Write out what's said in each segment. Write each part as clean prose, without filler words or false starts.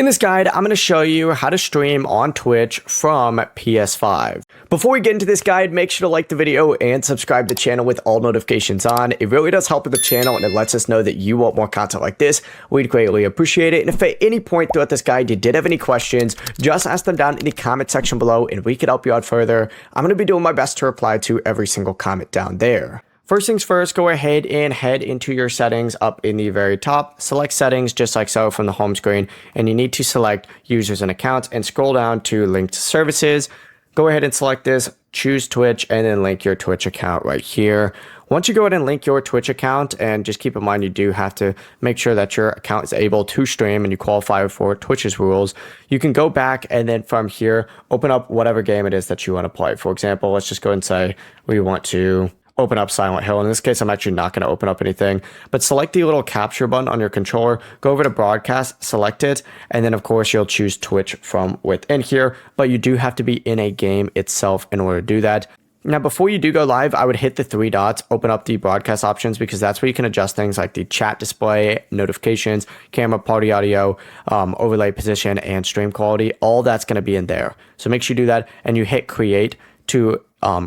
In this guide, I'm going to show you how to stream on Twitch from PS5. Before we get into this guide, make sure to like the video and subscribe to the channel with all notifications on. It really does help with the channel and it lets us know that you want more content like this. We'd greatly appreciate it. And if at any point throughout this guide you did have any questions, just ask them down in the comment section below and we could help you out further. I'm going to be doing my best to reply to every single comment down there. First things first, go ahead and head into your settings up in the very top. Select settings just like so from the home screen, and you need to select users and accounts and scroll down to linked services. Go ahead and select this, choose Twitch, and then link your Twitch account right here. Once you go ahead and link your Twitch account, and just keep in mind you do have to make sure that your account is able to stream and you qualify for Twitch's rules, you can go back and then from here, open up whatever game it is that you want to play. For example, let's just go and say we want to open up Silent Hill. In this case, I'm actually not going to open up anything, but select the little capture button on your controller, go over to broadcast, select it, and then of course you'll choose Twitch from within here, but you do have to be in a game itself in order to do that. Now, before you do go live, I would hit the three dots, open up the broadcast options, because that's where you can adjust things like the chat display, notifications, camera, party audio, overlay position, and stream quality. All that's going to be in there. So make sure you do that and you hit create to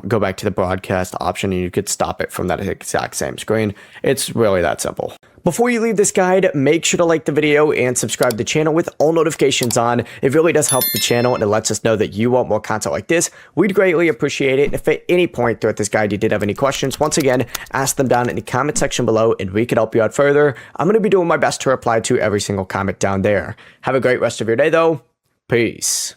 go back to the broadcast option, and you could stop it from that exact same screen. It's really that simple. Before you leave this guide, make sure to like the video and subscribe to the channel with all notifications on. It really does help the channel and it lets us know that you want more content like this. We'd greatly appreciate it. And if at any point throughout this guide you did have any questions, once again, ask them down in the comment section below and we could help you out further. I'm going to be doing my best to reply to every single comment down there. Have a great rest of your day though. Peace.